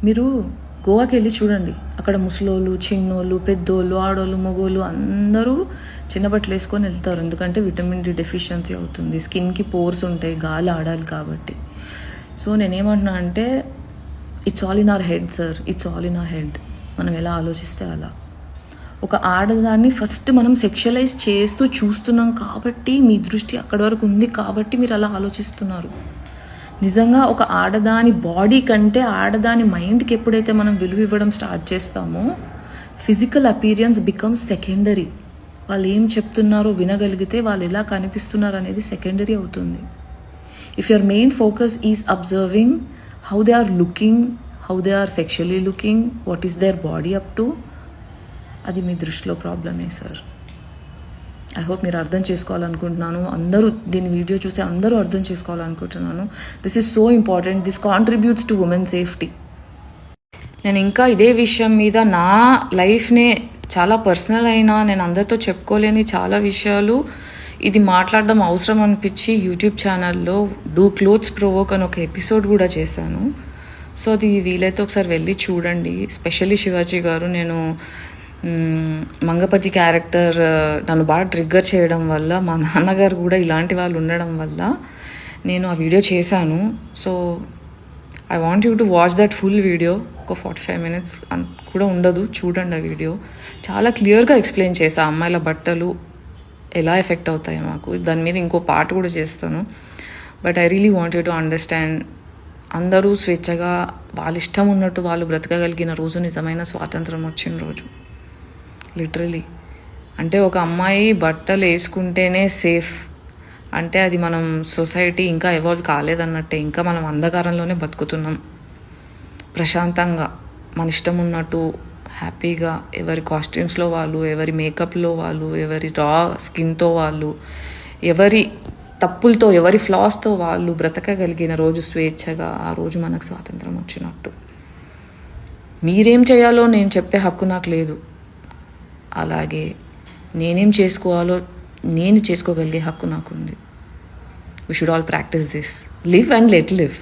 మీరు గోవాకి వెళ్ళి చూడండి, అక్కడ ముసలోళ్ళు, చిన్నోళ్ళు, పెద్దోళ్ళు, ఆడోళ్ళు, మగోళ్ళు అందరూ చిన్న బట్టలు వేసుకొని వెళ్తారు. ఎందుకంటే విటమిన్ డి డెఫిషియన్సీ అవుతుంది, స్కిన్కి పోర్స్ ఉంటాయి, గాలి ఆడాలి కాబట్టి. సో నేనేమంటున్నా అంటే it's all in our head sir, it's all in our head. మనం ఎలా ఆలోచిస్తే అలా. ఒక ఆడదాన్ని ఫస్ట్ మనం సెక్షువలైజ్ చేస్తూ చూస్తున్నాం కాబట్టి, మీ దృష్టి అక్కడి వరకు ఉంది కాబట్టి మీరు అలా ఆలోచిస్తున్నారు. నిజంగా ఒక ఆడదాని బాడీ కంటే ఆడదాని మైండ్కి ఎప్పుడైతే మనం విలువ ఇవ్వడం స్టార్ట్ చేస్తామో ఫిజికల్ అపీరియన్స్ బికమ్స్ సెకండరీ. వాళ్ళు ఏం చెప్తున్నారో వినగలిగితే వాళ్ళు ఎలా కనిపిస్తున్నారు అనేది సెకండరీ అవుతుంది. If your main focus is observing how they are looking, how they are sexually looking, what is their body up to, అది మీ దృష్టిలో ప్రాబ్లమే సార్. ఐ హోప్ మీరు అర్థం చేసుకోవాలనుకుంటున్నాను. అందరూ దీని వీడియో చూసి అందరూ అర్థం చేసుకోవాలనుకుంటున్నాను. This is so important, this contributes to women safety. నేను ఇంకా ఇదే విషయం మీద నా లైఫ్నే చాలా పర్సనల్ అయినా నేను అందరితో చెప్పుకోలేని చాలా విషయాలు ఇది మాట్లాడడం అవసరం అనిపించి యూట్యూబ్ ఛానల్లో డూ క్లోత్స్ ప్రొవోక్ అని ఒక ఎపిసోడ్ కూడా చేశాను. సో అది వీలైతే ఒకసారి వెళ్ళి చూడండి. స్పెషల్లీ శివాజీ గారు, నేను మంగపతి క్యారెక్టర్ నన్ను బాగా ట్రిగ్గర్ చేయడం వల్ల, మా నాన్నగారు కూడా ఇలాంటి వాళ్ళు ఉండడం వల్ల నేను ఆ వీడియో చేశాను. So I want you to watch that full video. ఒక 45 minutes కూడా ఉండదు, చూడండి ఆ వీడియో. చాలా క్లియర్గా ఎక్స్ప్లెయిన్ చేశాను అమ్మాయిల బట్టలు ఎలా ఎఫెక్ట్ అవుతాయి మాకు. దాని మీద ఇంకో పాట కూడా చేస్తాను. But I really want you to understand. అందరూ స్వేచ్ఛగా వాళ్ళ ఇష్టం ఉన్నట్టు వాళ్ళు బ్రతకగలిగిన రోజు నిజమైన స్వాతంత్రం వచ్చిన రోజు. లిటరలీ అంటే ఒక అమ్మాయి బట్టలు వేసుకుంటేనే సేఫ్ అంటే అది మనం సొసైటీ ఇంకా ఎవాల్వ్ కాలేదన్నట్టే. ఇంకా మనం అంధకారంలోనే బతుకుతున్నాం. ప్రశాంతంగా మన ఇష్టం ఉన్నట్టు హ్యాపీగా ఎవరి కాస్ట్యూమ్స్లో వాళ్ళు, ఎవరి మేకప్లో వాళ్ళు, ఎవరి రా స్కిన్తో వాళ్ళు, ఎవరి తప్పులతో, ఎవరి ఫ్లాస్తో వాళ్ళు బ్రతకగలిగిన రోజు స్వేచ్ఛగా, ఆ రోజు మనకు స్వాతంత్రం వచ్చినట్టు. మీరేం చేయాలో నేను చెప్పే హక్కు నాకు లేదు. అలాగే నేనేం చేసుకోవాలో నేను చేసుకోగలిగే హక్కు నాకుంది. We should all practice this. Live and let live.